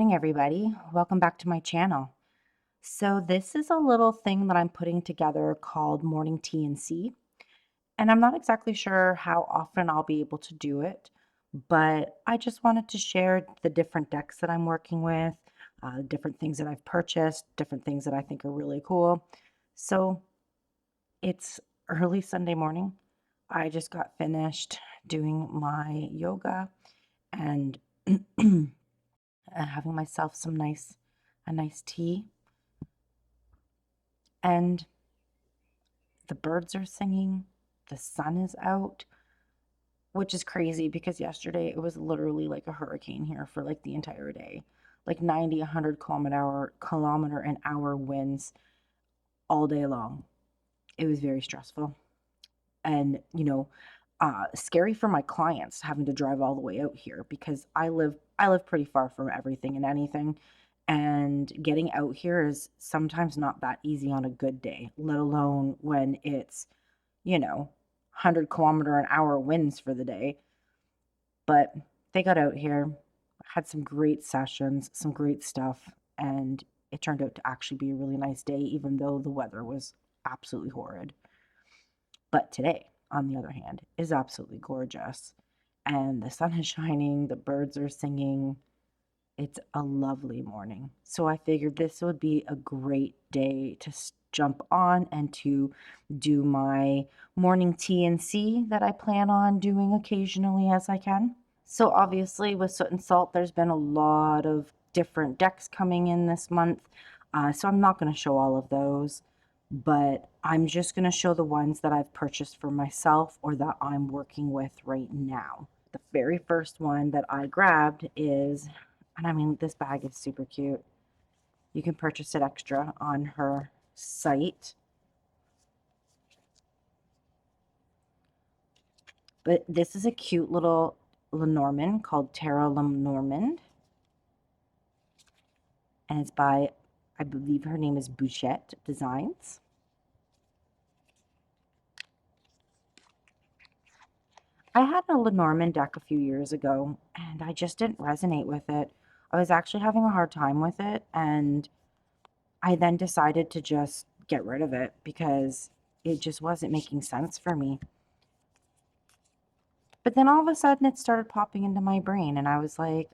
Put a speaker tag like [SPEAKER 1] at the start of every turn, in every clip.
[SPEAKER 1] morning, everybody. Welcome back to my channel. So this is a little thing that I'm putting together called Morning Tea and C, and I'm not exactly sure how often I'll be able to do it, but I just wanted to share the different decks that I'm working with, different things that I've purchased, different things that I think are really cool. So it's early Sunday morning. I just got finished doing my yoga and having myself a nice tea, and the birds are singing, the sun is out, which is crazy because yesterday it was literally like a hurricane here for like the entire day. Like 90, 100 kilometer an hour winds all day long. It was very stressful. And scary for my clients having to drive all the way out here because I live pretty far from everything and anything, and getting out here is sometimes not that easy on a good day, let alone when it's 100 kilometer an hour winds for the day. But they got out here, had some great sessions, some great stuff, and it turned out to actually be a really nice day, even though the weather was absolutely horrid. But today, on the other hand, is absolutely gorgeous. And the sun is shining, the birds are singing. It's a lovely morning. So I figured this would be a great day to jump on and to do my morning tea and C that I plan on doing occasionally as I can. So obviously with Soot and Salt, there's been a lot of different decks coming in this month. So I'm not going to show all of those, but I'm just going to show the ones that I've purchased for myself or that I'm working with right now. The very first one that I grabbed is, and I mean, this bag is super cute. You can purchase it extra on her site. But this is a cute little Lenormand called Terra Lenormand. And it's by, I believe her name is Bouchette Designs. I had a Lenormand deck a few years ago, and I just didn't resonate with it. I was actually having a hard time with it, and I then decided to just get rid of it because it just wasn't making sense for me. But then all of a sudden it started popping into my brain, and I was like,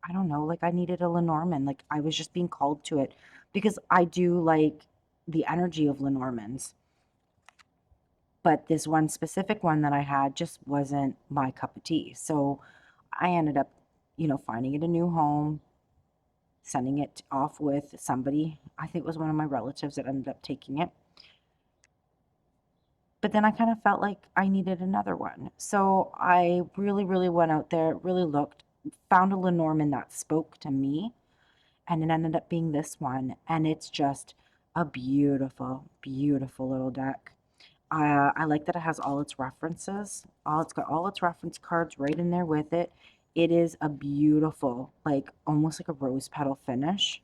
[SPEAKER 1] I don't know, like I needed a Lenormand. Like I was just being called to it because I do like the energy of Lenormands. But this one specific one that I had just wasn't my cup of tea. So I ended up, finding it a new home, sending it off with somebody. I think it was one of my relatives that ended up taking it. But then I kind of felt like I needed another one. So I really, really went out there, really looked, found a Lenormand that spoke to me, and it ended up being this one. And it's just a beautiful, beautiful little deck. I like that it has all its references. It's got all its reference cards right in there with it. It is a beautiful, like almost like a rose petal finish.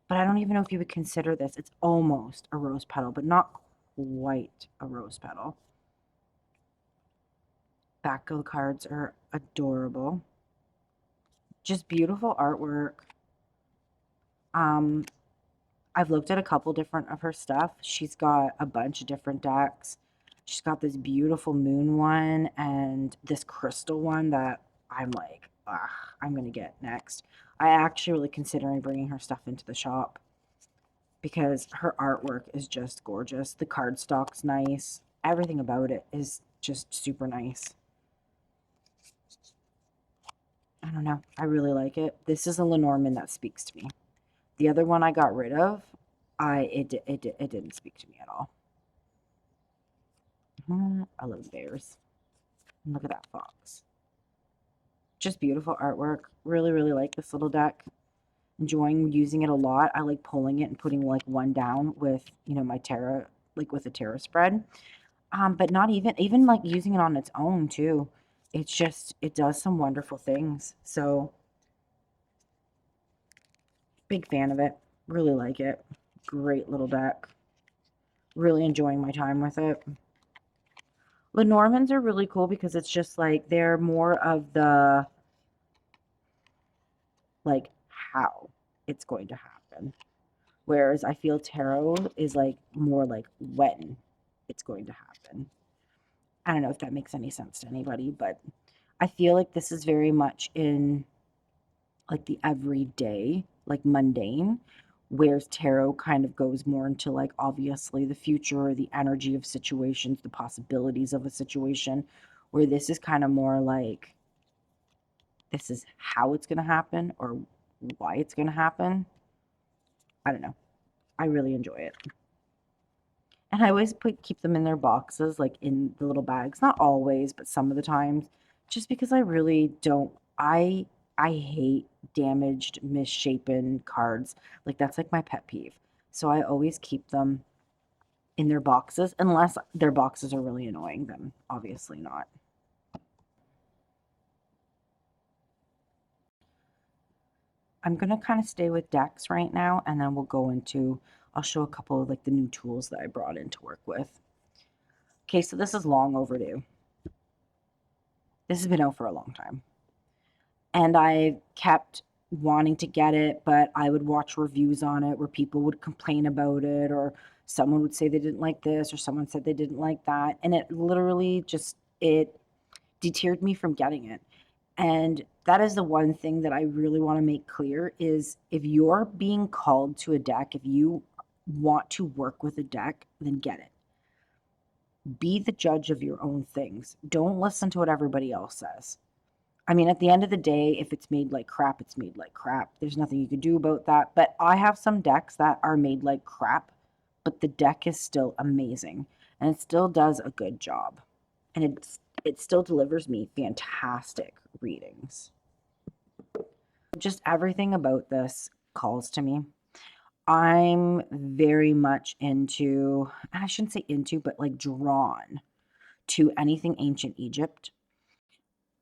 [SPEAKER 1] But I don't even know if you would consider this. It's almost a rose petal, but not quite a rose petal. Back of the cards are adorable. Just beautiful artwork. Um, I've looked at a couple different of her stuff. She's got a bunch of different decks. She's got this beautiful moon one and this crystal one that I'm like, I'm going to get next. I actually really considering bringing her stuff into the shop because her artwork is just gorgeous. The cardstock's nice. Everything about it is just super nice. I don't know. I really like it. This is a Lenormand that speaks to me. The other one I got rid of, it didn't speak to me at all. I love bears. And look at that fox. Just beautiful artwork. Really, really like this little deck. Enjoying using it a lot. I like pulling it and putting like one down with, my tarot, like with a tarot spread. But not even like using it on its own too. It's just, it does some wonderful things. So big fan of it. Really like it. Great little deck. Really enjoying my time with it. Lenormands are really cool because it's just like they're more of the like how it's going to happen. Whereas I feel tarot is like more like when it's going to happen. I don't know if that makes any sense to anybody, but I feel like this is very much in like the everyday, like mundane, whereas tarot kind of goes more into like obviously the future or the energy of situations, the possibilities of a situation, where this is kind of more like this is how it's going to happen or why it's going to happen. I don't know. I really enjoy it. And I always keep them in their boxes, like in the little bags. Not always, but some of the times, just because I really don't. I hate damaged, misshapen cards. Like that's like my pet peeve. So I always keep them in their boxes, unless their boxes are really annoying. Then obviously not. I'm gonna kind of stay with decks right now, and then we'll go into. I'll show a couple of like the new tools that I brought in to work with. Okay, so this is long overdue. This has been out for a long time. And I kept wanting to get it, but I would watch reviews on it where people would complain about it, or someone would say they didn't like this, or someone said they didn't like that. And it literally just, it deterred me from getting it. And that is the one thing that I really want to make clear is if you're being called to a deck, if you want to work with a deck, then get it. Be the judge of your own things. Don't listen to what everybody else says. I mean, at the end of the day, if it's made like crap, it's made like crap. There's nothing you can do about that. But I have some decks that are made like crap, but the deck is still amazing and it still does a good job. And it still delivers me fantastic readings. Just everything about this calls to me. I'm very much into, I shouldn't say into, but like drawn to anything ancient Egypt.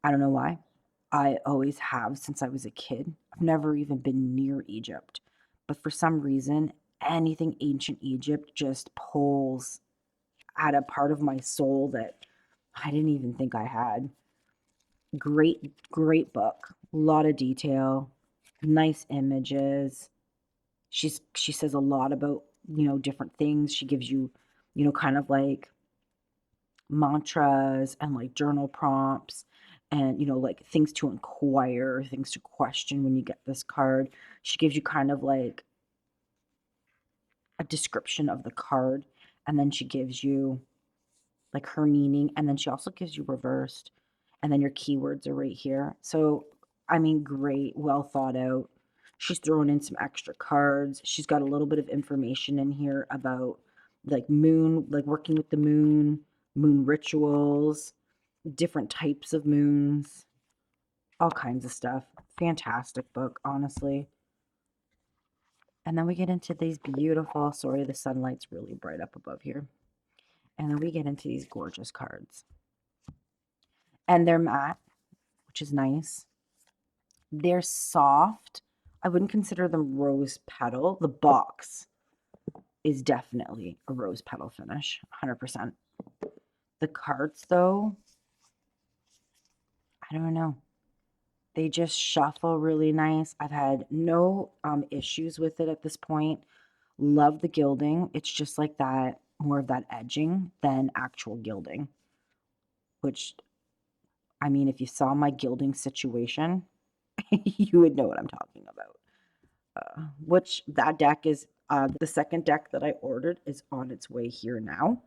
[SPEAKER 1] I don't know why. I always have since I was a kid. I've never even been near Egypt. But for some reason, anything ancient Egypt just pulls at a part of my soul that I didn't even think I had. Great, great book. A lot of detail, nice images. She says a lot about, different things. She gives you, kind of like mantras and like journal prompts and like things to inquire, things to question when you get this card. She gives you kind of like a description of the card, and then she gives you like her meaning, and then she also gives you reversed, and then your keywords are right here. So I mean, great, well thought out. She's throwing in some extra cards. She's got a little bit of information in here about like moon, like working with the moon rituals, different types of moons, all kinds of stuff. Fantastic book, honestly. And then we get into these beautiful, sorry, the sunlight's really bright up above here. And then we get into these gorgeous cards. And they're matte, which is nice. They're soft. I wouldn't consider them rose petal. The box is definitely a rose petal finish, 100%. The cards, though, I don't know. They just shuffle really nice. I've had no issues with it at this point. Love the gilding. It's just like that, more of that edging than actual gilding, which, I mean, if you saw my gilding situation, you would know what I'm talking about. Which that deck is, the second deck that I ordered is on its way here now.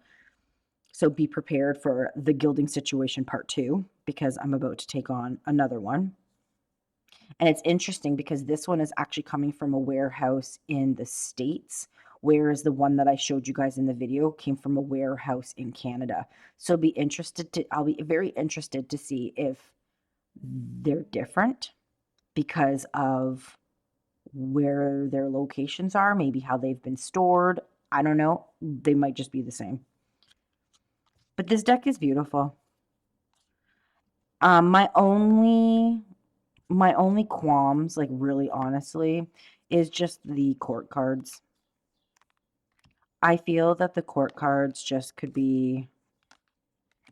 [SPEAKER 1] So be prepared for the gilding situation part 2 because I'm about to take on another one. And it's interesting because this one is actually coming from a warehouse in the States, whereas the one that I showed you guys in the video came from a warehouse in Canada. So I'll be very interested to see if they're different because of where their locations are, maybe how they've been stored. I don't know. They might just be the same. But this deck is beautiful. My only qualms, like really honestly, is just the court cards. I feel that the court cards just could be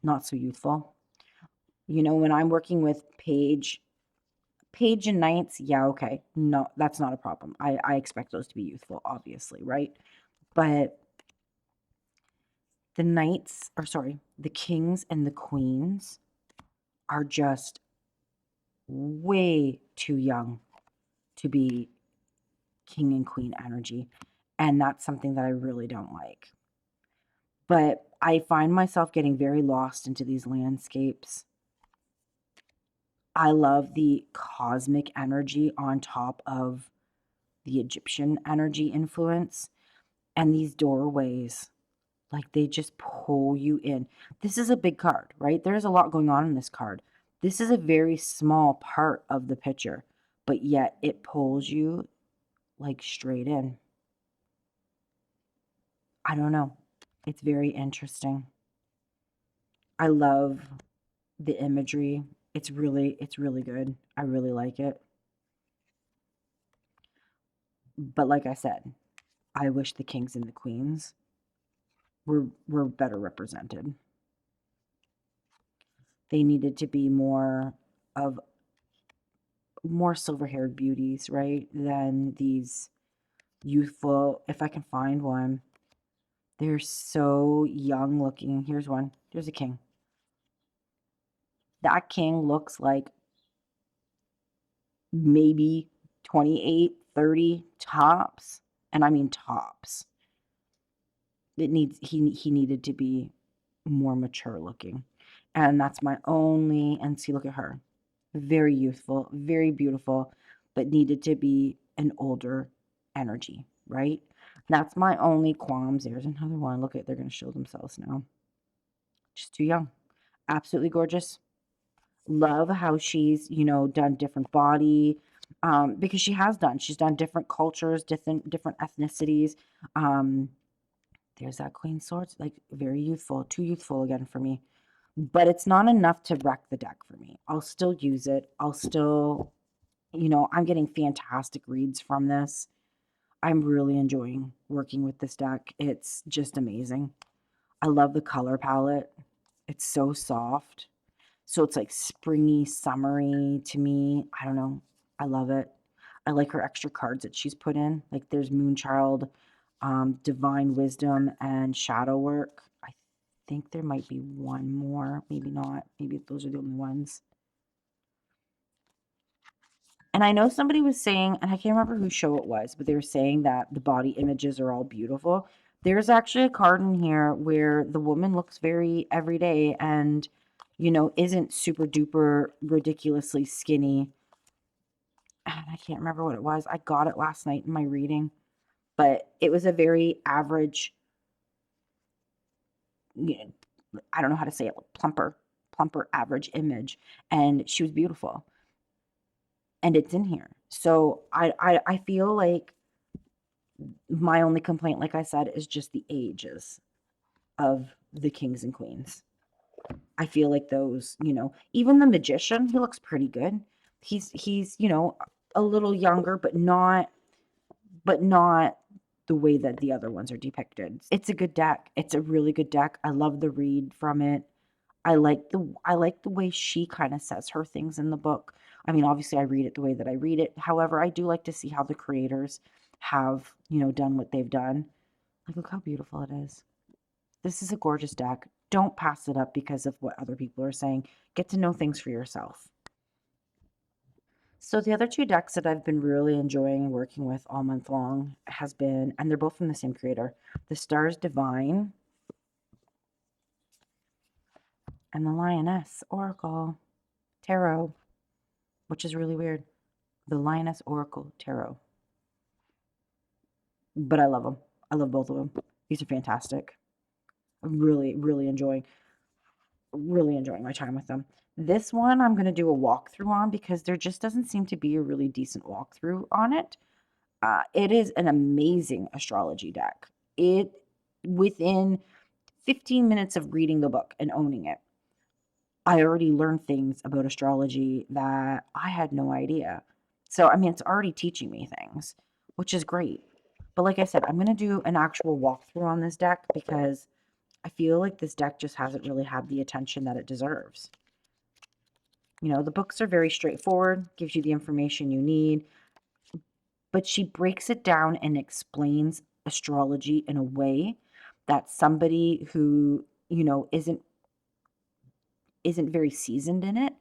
[SPEAKER 1] not so youthful. When I'm working with Paige Page and Knights, yeah, okay. No, that's not a problem. I expect those to be youthful, obviously, right? But the Knights, or sorry, the Kings and the Queens are just way too young to be king and queen energy. And that's something that I really don't like. But I find myself getting very lost into these landscapes. I love the cosmic energy on top of the Egyptian energy influence. And these doorways, like they just pull you in. This is a big card, right? There's a lot going on in this card. This is a very small part of the picture, but yet it pulls you like straight in. I don't know. It's very interesting. I love the imagery. It's really good. I really like it. But like I said, I wish the kings and the queens were better represented. They needed to be of more silver-haired beauties, right? Than these youthful, if I can find one. They're so young looking. Here's one. Here's a king. That king looks like maybe 28, 30 tops. And I mean tops. He needed to be more mature looking. And that's my only, and see, look at her. Very youthful, very beautiful, but needed to be an older energy, right? That's my only qualms. There's another one. Look at, they're going to show themselves now. Just too young. Absolutely gorgeous. Love how she's, done different body, because she's done different cultures, different ethnicities. Um, there's that Queen Swords, like very youthful, too youthful again for me. But it's not enough to wreck the deck for me. I'll still use it. I'll still, I'm getting fantastic reads from this. I'm really enjoying working with this deck. It's just amazing. I love the color palette. It's so soft. So it's like springy, summery to me. I don't know. I love it. I like her extra cards that she's put in. Like there's Moonchild, Divine Wisdom, and Shadow Work. I think there might be one more. Maybe not. Maybe those are the only ones. And I know somebody was saying, and I can't remember whose show it was, but they were saying that the body images are all beautiful. There's actually a card in here where the woman looks very everyday and, isn't super duper ridiculously skinny. And I can't remember what it was. I got it last night in my reading, but it was a very average, I don't know how to say it, plumper average image. And she was beautiful. And it's in here. So I feel like my only complaint, like I said, is just the ages of the kings and queens. I feel like those, even the magician, he looks pretty good. He's, a little younger, but not the way that the other ones are depicted. It's a good deck. It's a really good deck. I love the read from it. I like the way she kind of says her things in the book. I mean, obviously I read it the way that I read it. However, I do like to see how the creators have, done what they've done. Like, look how beautiful it is. This is a gorgeous deck. Don't pass it up because of what other people are saying. Get to know things for yourself. So the other two decks that I've been really enjoying working with all month long has been, and they're both from the same creator, the Stars Divine and the Lioness Oracle Tarot, which is really weird. The Lioness Oracle Tarot. But I love them. I love both of them. These are fantastic. I'm really enjoying my time with them. This one I'm going to do a walkthrough on because there just doesn't seem to be a really decent walkthrough on it. It is an amazing astrology deck. Within 15 minutes of reading the book and owning it, I already learned things about astrology that I had no idea. So, I mean, it's already teaching me things, which is great. But like I said, I'm going to do an actual walkthrough on this deck because I feel like this deck just hasn't really had the attention that it deserves. You know, the books are very straightforward, gives you the information you need, but she breaks it down and explains astrology in a way that somebody who, you know, isn't very seasoned in it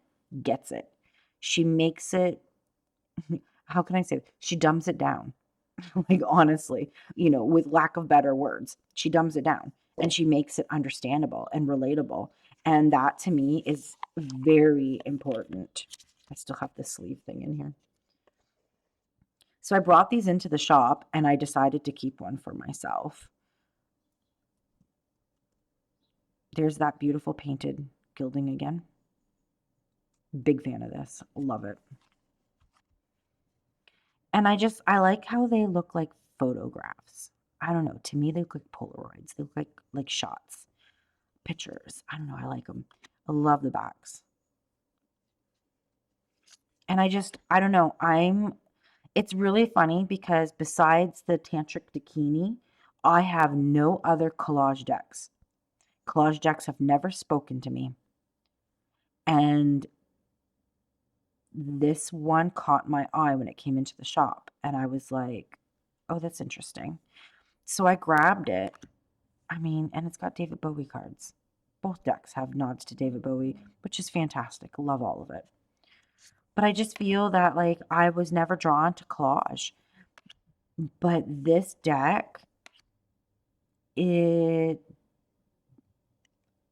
[SPEAKER 1] gets it. She makes it, how can I say it? She dumbs it down. Like honestly, you know, with lack of better words, she dumbs it down and she makes it understandable and relatable. And that to me is very important. I still have this sleeve thing in here. So I brought these into the shop and I decided to keep one for myself. There's that beautiful painted gilding again. Big fan of this. Love it. And I like how they look like photographs. I don't know. To me, they look like Polaroids. They look like shots, pictures. I don't know. I like them. I love the backs. And I don't know. It's really funny because besides the Tantric Dakini, I have no other collage decks. Collage decks have never spoken to me. And this one caught my eye when it came into the shop. And I was like, oh, that's interesting. So I grabbed it. I mean, and it's got David Bowie cards. Both decks have nods to David Bowie, which is fantastic. Love all of it. But I just feel that like I was never drawn to collage. But this deck, it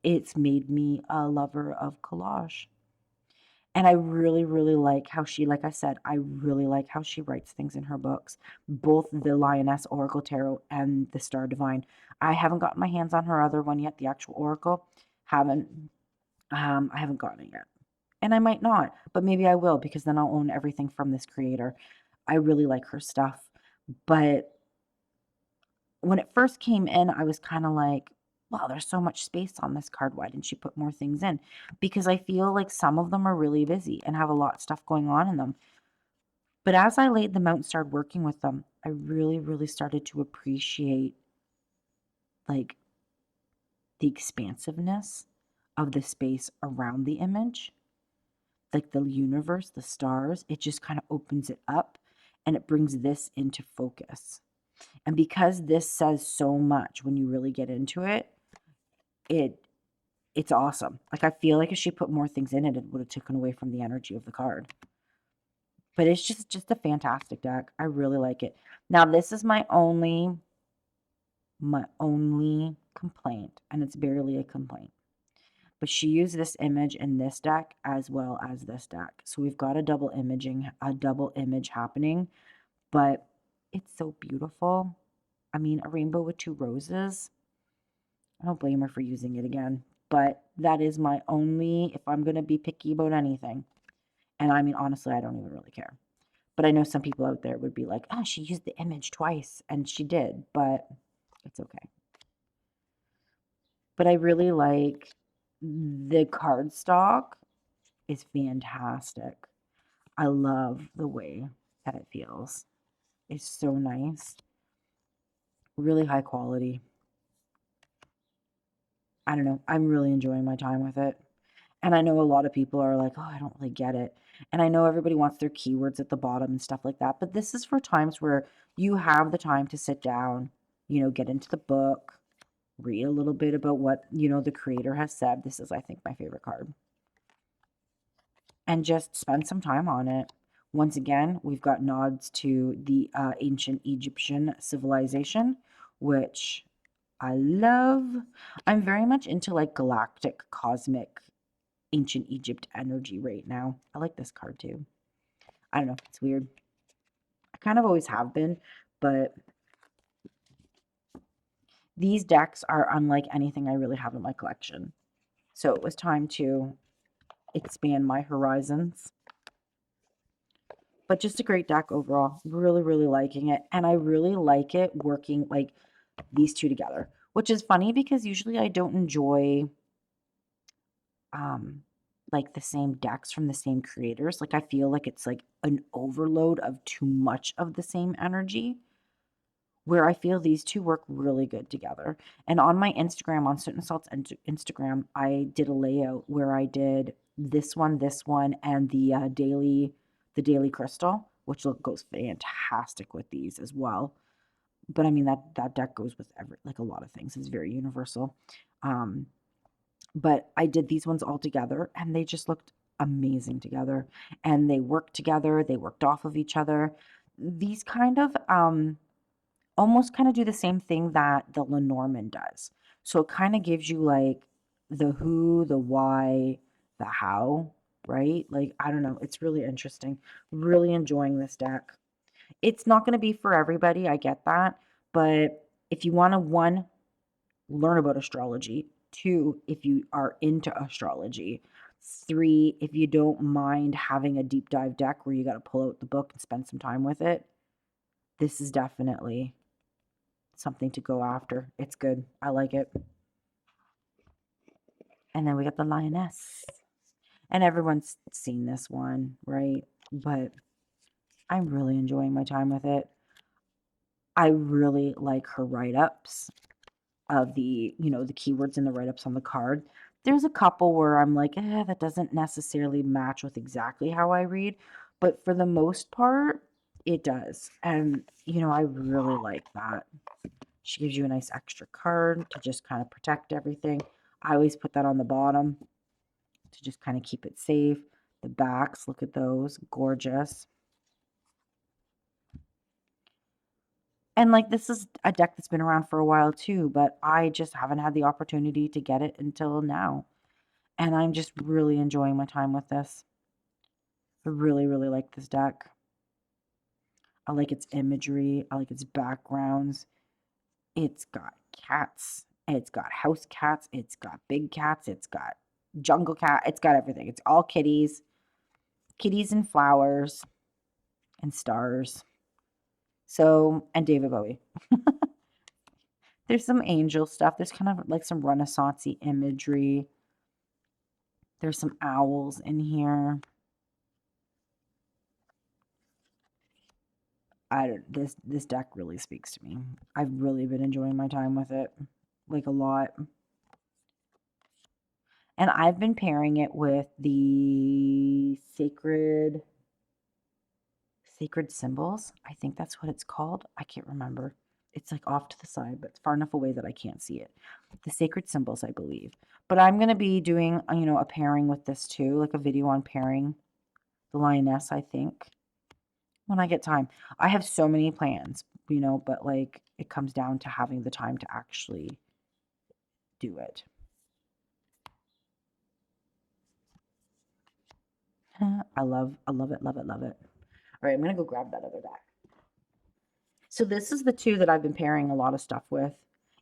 [SPEAKER 1] it's made me a lover of collage. And I really, really like how she, like I said, I really like how she writes things in her books, both the Lioness Oracle Tarot and the Star Divine. I haven't gotten my hands on her other one yet, the actual Oracle. Haven't. I haven't gotten it yet. And I might not, but maybe I will because then I'll own everything from this creator. I really like her stuff. But when it first came in, I was kind of like, wow, there's so much space on this card. Why didn't she put more things in? Because I feel like some of them are really busy and have a lot of stuff going on in them. But as I laid them out and started working with them, I really, really started to appreciate like the expansiveness of the space around the image, like the universe, the stars. It just kind of opens it up and it brings this into focus. And because this says so much when you really get into it, it it's awesome. Like I feel like if she put more things in it, it would have taken away from the energy of the card. But it's just a fantastic deck. I really like it. Now this is my only complaint, and it's barely a complaint. But she used this image in this deck as well as this deck. So we've got a double image happening, but it's so beautiful. I mean, a rainbow with two roses. I don't blame her for using it again, but that is my only, if I'm going to be picky about anything. And I mean, honestly, I don't even really care. But I know some people out there would be like, oh, she used the image twice. And she did, but it's okay. But I really like the cardstock is fantastic. I love the way that it feels. It's so nice. Really high quality. I don't know. I'm really enjoying my time with it. And I know a lot of people are like, oh, I don't really get it. And I know everybody wants their keywords at the bottom and stuff like that. But this is for times where you have the time to sit down, you know, get into the book, read a little bit about what, you know, the creator has said. This is, I think, my favorite card. And just spend some time on it. Once again, we've got nods to the ancient Egyptian civilization, which I love. I'm very much into like galactic, cosmic, ancient Egypt energy right now. I like this card too. I don't know. It's weird. I kind of always have been, but these decks are unlike anything I really have in my collection. So it was time to expand my horizons. But just a great deck overall. Really, really liking it. And I really like it working like these two together, which is funny because usually I don't enjoy like the same decks from the same creators. Like I feel like it's like an overload of too much of the same energy. where I feel these two work really good together. And on my Instagram, on Soot and Salt's Instagram, I did a layout where I did this one, and the daily crystal, which goes fantastic with these as well. But I mean that deck goes with every like a lot of things. It's very universal. Um, but I did these ones all together, and they just looked amazing together, and they worked together. They worked off of each other. These kind of almost kind of do the same thing that the Lenormand does. So it kind of gives you like the who, the why, the how, right? Like, I don't know. It's really interesting. Really enjoying this deck. It's not going to be for everybody. I get that. But if you want to, one, learn about astrology, two, if you are into astrology, three, if you don't mind having a deep dive deck where you got to pull out the book and spend some time with it, this is definitely something to go after. It's good. I like it. And then we got the lioness. And everyone's seen this one, right? But I'm really enjoying my time with it. I really like her write-ups of the keywords in the write-ups on the card. There's a couple where I'm like, that doesn't necessarily match with exactly how I read, but for the most part, it does. And, I really like that. She gives you a nice extra card to just kind of protect everything. I always put that on the bottom to just kind of keep it safe. The backs, look at those, gorgeous. And like this is a deck that's been around for a while too, but I just haven't had the opportunity to get it until now. And I'm just really enjoying my time with this. I really, really like this deck. I like its imagery. I like its backgrounds. It's got cats. It's got house cats. It's got big cats. It's got jungle cat. It's got everything. It's all kitties. Kitties and flowers and stars. So, and David Bowie. There's some angel stuff. There's kind of like some Renaissance-y imagery. There's some owls in here. This deck really speaks to me. I've really been enjoying my time with it, like a lot. And I've been pairing it with the sacred symbols. I think that's what it's called. I can't remember. It's like off to the side, but it's far enough away that I can't see it. The sacred symbols, I believe. But I'm going to be doing, a pairing with this too, like a video on pairing the lioness, I think, when I get time. I have so many plans, but like it comes down to having the time to actually do it. I love it, love it, love it. All right, I'm going to go grab that other deck. So this is the two that I've been pairing a lot of stuff with.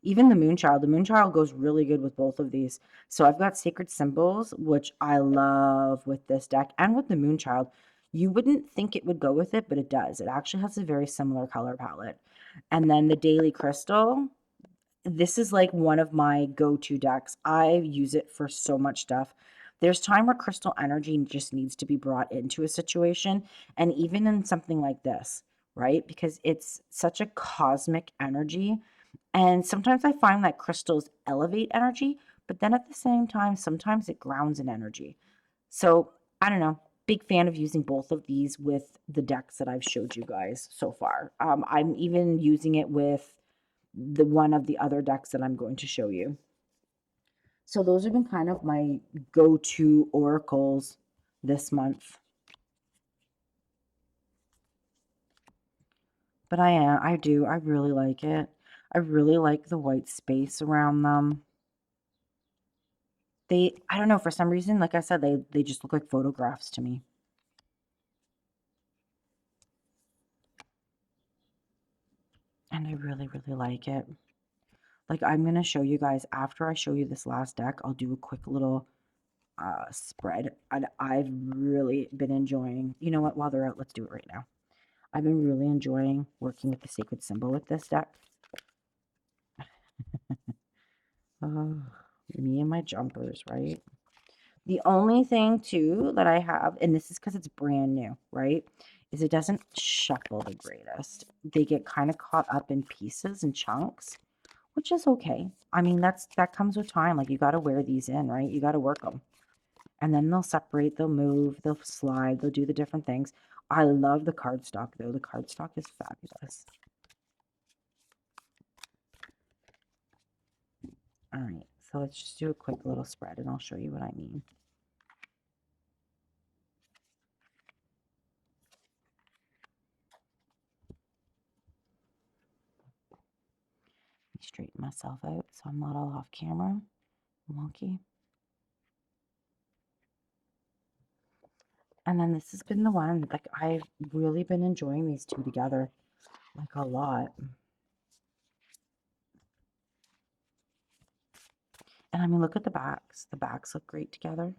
[SPEAKER 1] Even the Moonchild. The Moonchild goes really good with both of these. So I've got Sacred Symbols, which I love with this deck, and with the Moonchild. You wouldn't think it would go with it, but it does. It actually has a very similar color palette. And then the Daily Crystal. This is like one of my go-to decks. I use it for so much stuff. There's time where crystal energy just needs to be brought into a situation, and even in something like this, right? Because it's such a cosmic energy. And sometimes I find that crystals elevate energy, but then at the same time, sometimes it grounds in energy. So I don't know. Big fan of using both of these with the decks that I've showed you guys so far. I'm even using it with the one of the other decks that I'm going to show you. So those have been kind of my go-to oracles this month. But I really like it. I really like the white space around them. I don't know, for some reason, like I said, they just look like photographs to me. And I really, really like it. Like, I'm going to show you guys, after I show you this last deck, I'll do a quick little spread. And I've really been enjoying, you know what, while they're out, let's do it right now. I've been really enjoying working with the sacred symbol with this deck. Oh, me and my jumpers, right? The only thing too that I have, and this is because it's brand new, right, is it doesn't shuffle the greatest. They get kind of caught up in pieces and chunks, which is okay. I mean, that comes with time. Like, you got to wear these in, right? You got to work them. And then they'll separate, they'll move, they'll slide, they'll do the different things. I love the cardstock, though. The cardstock is fabulous. All right, so let's just do a quick little spread, and I'll show you what I mean. Straighten myself out so I'm not all off camera. Wonky. And then this has been the one, like, I've really been enjoying these two together, like, a lot. And I mean, look at the backs. The backs look great together.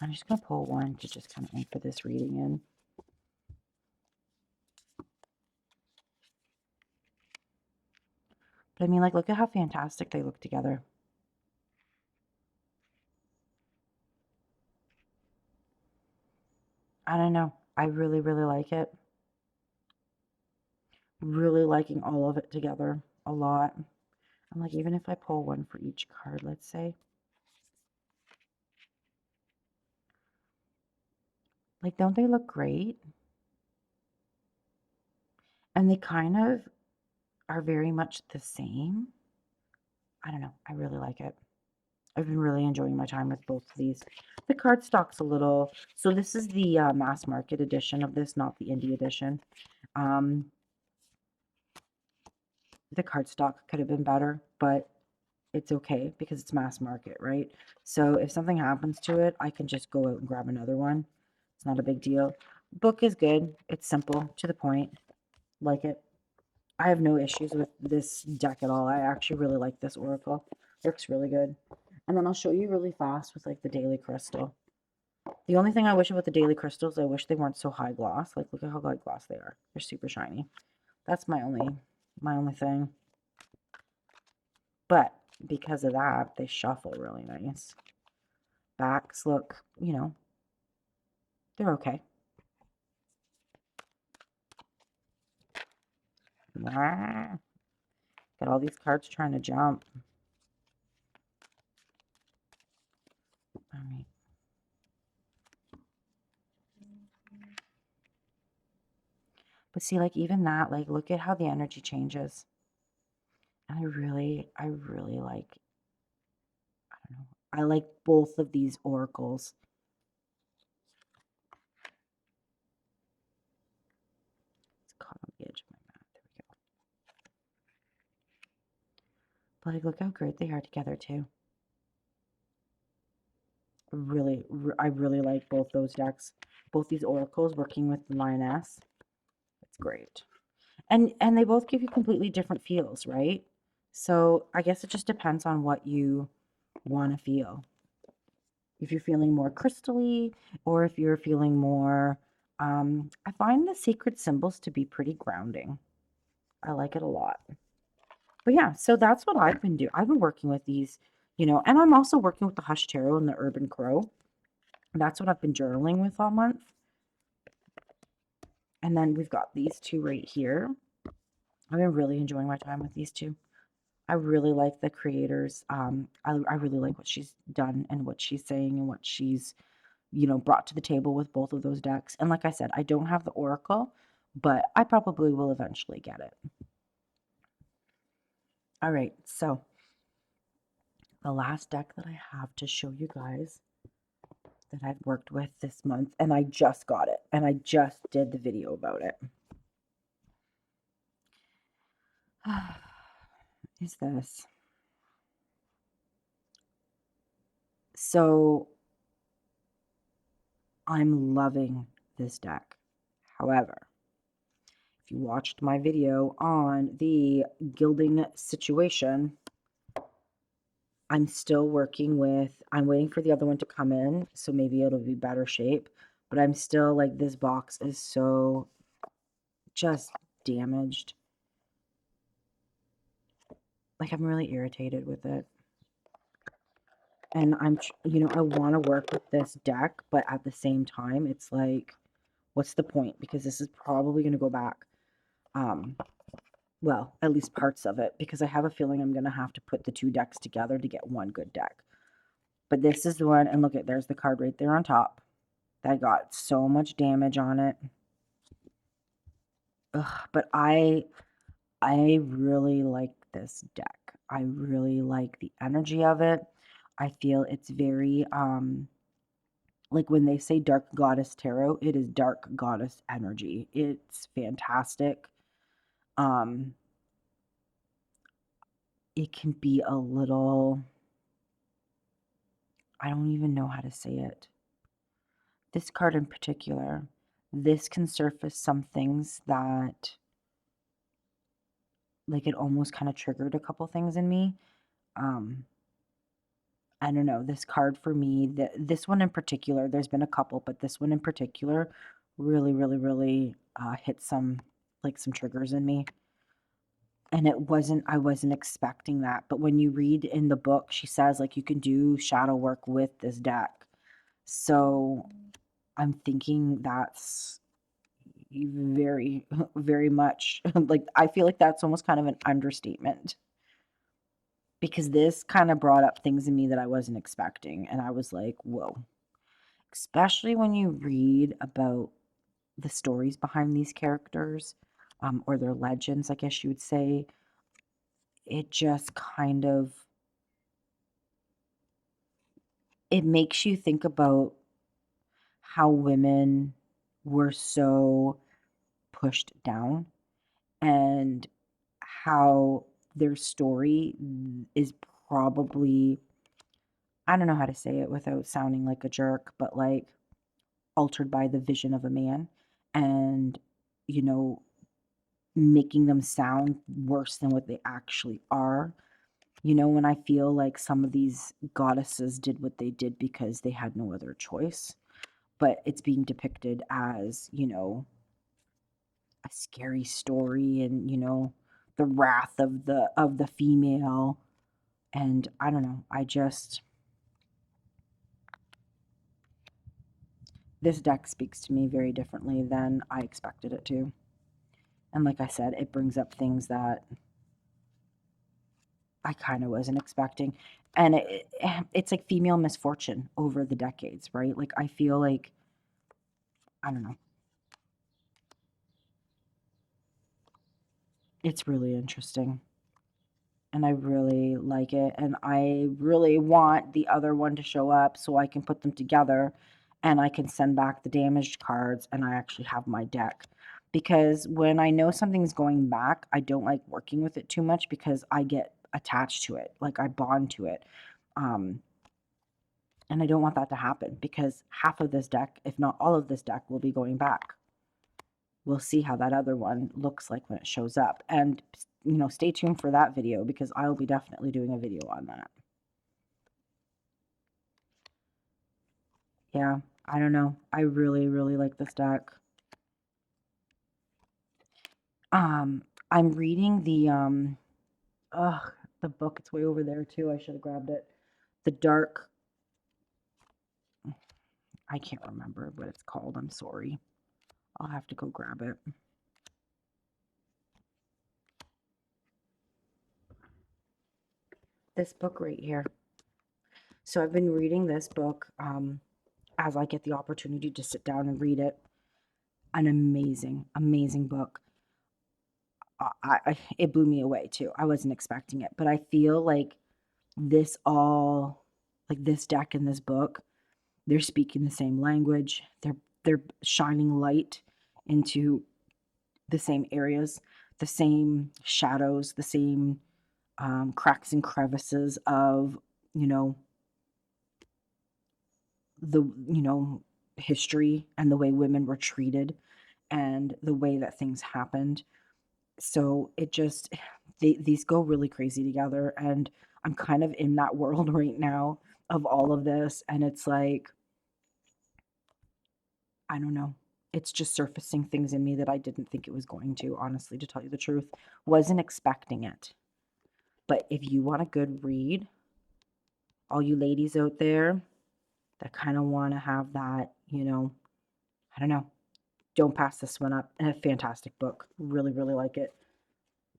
[SPEAKER 1] I'm just going to pull one to just kind of anchor this reading in. But I mean, like, look at how fantastic they look together. I don't know. I really, really like it. Really liking all of it together a lot. And like, even if I pull one for each card, let's say. Like, don't they look great? And they kind of are very much the same. I don't know. I really like it. I've been really enjoying my time with both of these. The cardstock's a little... So this is the mass market edition of this, not the indie edition. The cardstock could have been better, but it's okay because it's mass market, right? So if something happens to it, I can just go out and grab another one. It's not a big deal. Book is good. It's simple, to the point. Like it. I have no issues with this deck at all. I actually really like this oracle. Works really good. And then I'll show you really fast with like the daily crystal. The only thing I wish about the daily crystals, I wish they weren't so high gloss. Like, look at how high gloss they are. They're super shiny. That's my only thing. But because of that, they shuffle really nice. Backs look, you know, they're okay. Got all these cards trying to jump. All right. But see, like, even that, like, look at how the energy changes. And I really like, I don't know, I like both of these oracles. It's caught on the edge of my mouth. There we go. But like, look how great they are together too. I really like both those decks. Both these oracles working with the lioness. It's great. And they both give you completely different feels, right? So I guess it just depends on what you want to feel. If you're feeling more crystally, or if you're feeling more, I find the sacred symbols to be pretty grounding. I like it a lot. But yeah, so that's what I've been doing. I've been working with these, you know, and I'm also working with the Hush Tarot and the Urban Crow. That's what I've been journaling with all month. And then we've got these two right here. I've been really enjoying my time with these two. I really like the creators. I really like what she's done and what she's saying and what she's, you know, brought to the table with both of those decks. And like I said, I don't have the Oracle, but I probably will eventually get it. All right, so the last deck that I have to show you guys that I've worked with this month, and I just got it, and I just did the video about it, is this. So I'm loving this deck. However, if you watched my video on the gilding situation, I'm still working with, I'm waiting for the other one to come in, so maybe it'll be better shape, but I'm still like, this box is so just damaged. Like, I'm really irritated with it. And I want to work with this deck, but at the same time, it's like, what's the point? Because this is probably going to go back. Um, well, at least parts of it, because I have a feeling I'm going to have to put the two decks together to get one good deck. But this is the one, and look at, there's the card right there on top. That got so much damage on it. Ugh, but I really like this deck. I really like the energy of it. I feel it's very like when they say Dark Goddess Tarot, it is Dark Goddess energy. It's fantastic. Um it can be a little, I don't even know how to say it. This card in particular, this can surface some things that, like, it almost kind of triggered a couple things in me. Um I don't know, this card for me, this one in particular, there's been a couple, but this one in particular really, really, really hit some, like, some triggers in me. And I wasn't expecting that. But when you read in the book, she says, like, you can do shadow work with this deck. So I'm thinking that's very, very much like, I feel like that's almost kind of an understatement, because this kind of brought up things in me that I wasn't expecting. And I was like, whoa. Especially when you read about the stories behind these characters, or their legends, I guess you would say. It just kind of, it makes you think about how women were so pushed down, and how their story is probably, I don't know how to say it without sounding like a jerk, but like, altered by the vision of a man, and, you know, making them sound worse than what they actually are. When I feel like some of these goddesses did what they did because they had no other choice, but it's being depicted as, a scary story, and, the wrath of the female. And I don't know, this deck speaks to me very differently than I expected it to. And like I said, it brings up things that I kind of wasn't expecting. And it's like female misfortune over the decades, right? Like, I feel like, I don't know, it's really interesting. And I really like it. And I really want the other one to show up so I can put them together and I can send back the damaged cards and I actually have my deck. Because when I know something's going back, I don't like working with it too much because I get attached to it. Like, I bond to it. Um, and I don't want that to happen, because half of this deck, if not all of this deck, will be going back. We'll see how that other one looks like when it shows up. And, stay tuned for that video, because I'll be definitely doing a video on that. Yeah, I don't know. I really, really like this deck. I'm reading ugh, the book. It's way over there too. I should have grabbed it. The Dark, I can't remember what it's called. I'm sorry. I'll have to go grab it. This book right here. So I've been reading this book as I get the opportunity to sit down and read it. An amazing, amazing book. It blew me away too. I wasn't expecting it, but I feel like this all, like this deck and this book, they're speaking the same language. They're shining light into the same areas, the same shadows, the same cracks and crevices of, you know, the history and the way women were treated and the way that things happened. So it just, these go really crazy together, and I'm kind of in that world right now of all of this, and it's like, I don't know, it's just surfacing things in me that I didn't think it was going to, honestly, to tell you the truth. Wasn't expecting it. But if you want a good read, all you ladies out there that kind of want to have that, you know, I don't know, don't pass this one up. And a fantastic book. Really, really like it.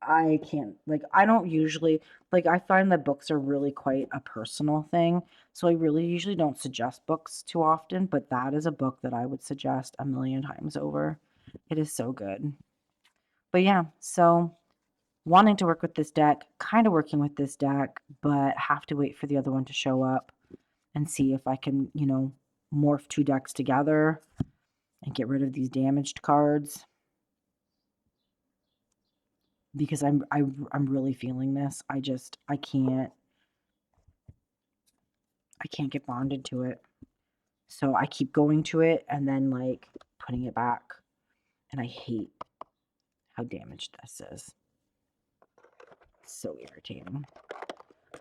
[SPEAKER 1] I can't, like, I don't usually, like, I find that books are really quite a personal thing. So I really usually don't suggest books too often, but that is a book that I would suggest a million times over. It is so good. But yeah, so wanting to work with this deck, kind of working with this deck, but have to wait for the other one to show up and see if I can, you know, morph two decks together and get rid of these damaged cards because I'm really feeling this. I can't get bonded to it. So I keep going to it and then like putting it back. And I hate how damaged this is. It's so irritating.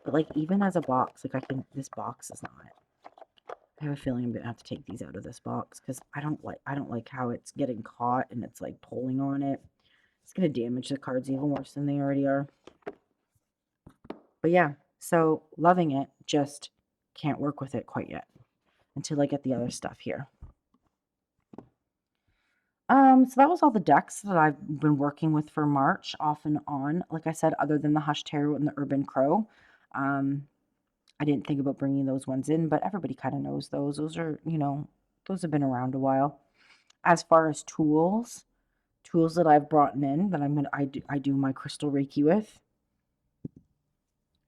[SPEAKER 1] But like even as a box, like this box is not. I have a feeling I'm gonna have to take these out of this box because I don't like how it's getting caught and it's like pulling on it. It's gonna damage the cards even worse than they already are. But yeah, so loving it, just can't work with it quite yet until I get the other stuff here. So that was all the decks that I've been working with for March, off and on. Like I said, other than the Hush Tarot and the Urban Crow, I didn't think about bringing those ones in, but everybody kind of knows those. Those are, you know, those have been around a while. As far as tools that I've brought in that I do my crystal Reiki with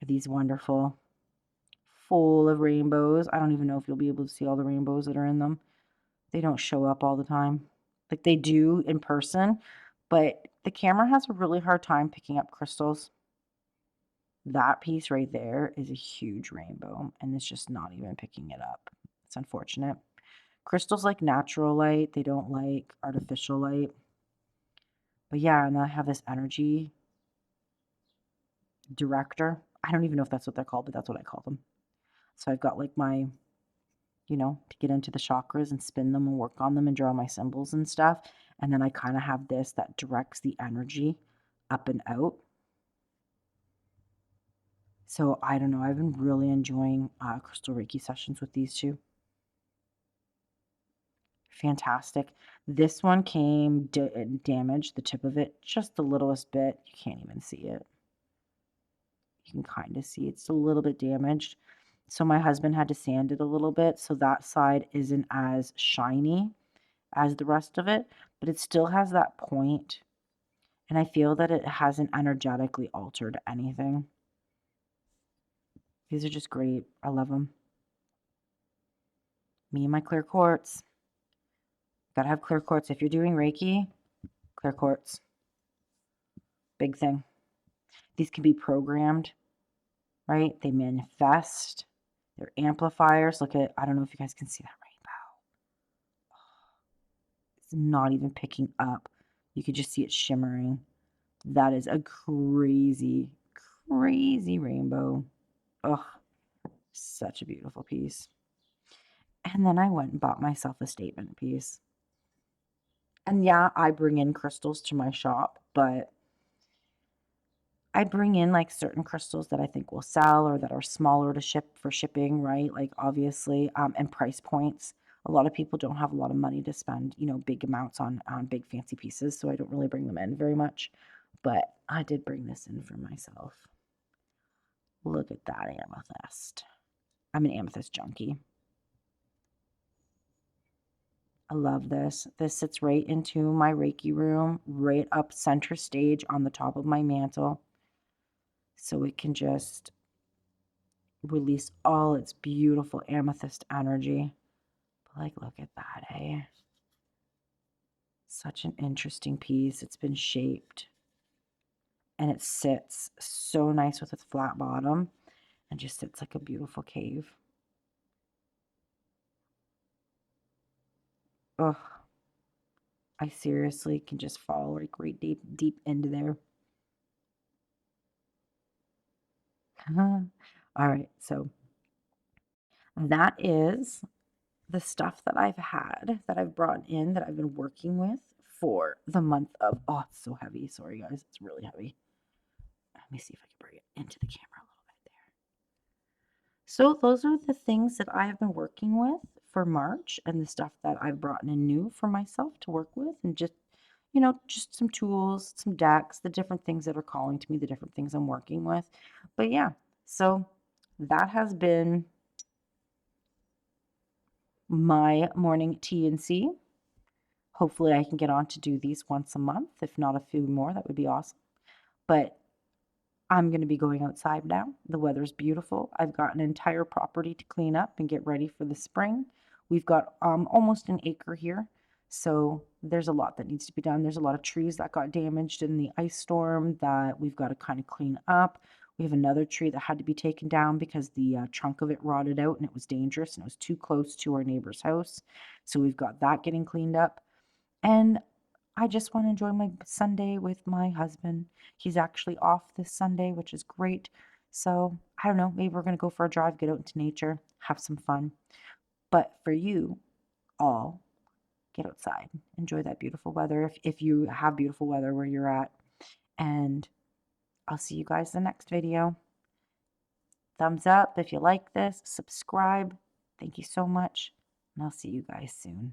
[SPEAKER 1] are these wonderful, full of rainbows. I don't even know if you'll be able to see all the rainbows that are in them. They don't show up all the time. Like they do in person, but the camera has a really hard time picking up crystals. That piece right there is a huge rainbow, and it's just not even picking it up. It's unfortunate. Crystals like natural light, they don't like artificial light. But yeah, and I have this energy director. I don't even know if that's what they're called, but that's what I call them. So I've got like my, you know, to get into the chakras and spin them and work on them and draw my symbols and stuff. And then I kind of have this that directs the energy up and out. So I don't know. I've been really enjoying crystal Reiki sessions with these two. Fantastic. This one came damaged, the tip of it, just the littlest bit. You can't even see it. You can kind of see it's a little bit damaged. So my husband had to sand it a little bit so that side isn't as shiny as the rest of it, but it still has that point. And I feel that it hasn't energetically altered anything. These are just great. I love them. Me and my clear quartz. Gotta have clear quartz. If you're doing Reiki, clear quartz. Big thing. These can be programmed, right? They manifest. They're amplifiers. Look at, I don't know if you guys can see that rainbow. It's not even picking up. You can just see it shimmering. That is a crazy, crazy rainbow. Ugh, such a beautiful piece. And then I went and bought myself a statement piece. And yeah, I bring in crystals to my shop, but I bring in like certain crystals that I think will sell or that are smaller to ship for shipping, right? Like obviously, and price points. A lot of people don't have a lot of money to spend, you know, big amounts on big fancy pieces, so I don't really bring them in very much. But I did bring this in for myself. Look at that amethyst. I'm an amethyst junkie. I love this. This sits right into my Reiki room, right up center stage on the top of my mantle. So it can just release all its beautiful amethyst energy. But like, look at that, eh? Such an interesting piece. It's been shaped. And it sits so nice with its flat bottom and just sits like a beautiful cave. Ugh. I seriously can just fall like right deep, deep into there. All right, so that is the stuff that I've had, that I've brought in, that I've been working with for the month of, oh, it's so heavy. Sorry, guys. It's really heavy. Let me see if I can bring it into the camera a little bit there. So those are the things that I have been working with for March and the stuff that I've brought in new for myself to work with and just, just some tools, some decks, the different things that are calling to me, the different things I'm working with. But yeah, so that has been my morning T&C. Hopefully I can get on to do these once a month, if not a few more, that would be awesome. But I'm going to be going outside now. The weather's beautiful. I've got an entire property to clean up and get ready for the spring. We've got almost an acre here, so there's a lot that needs to be done. There's a lot of trees that got damaged in the ice storm that we've got to kind of clean up. We have another tree that had to be taken down because the trunk of it rotted out and it was dangerous and it was too close to our neighbor's house. So we've got that getting cleaned up. And I just want to enjoy my Sunday with my husband. He's actually off this Sunday, which is great. So I don't know, maybe we're going to go for a drive, get out into nature, have some fun. But for you all, get outside, enjoy that beautiful weather if you have beautiful weather where you're at. And I'll see you guys in the next video. Thumbs up if you like this, subscribe. Thank you so much, and I'll see you guys soon.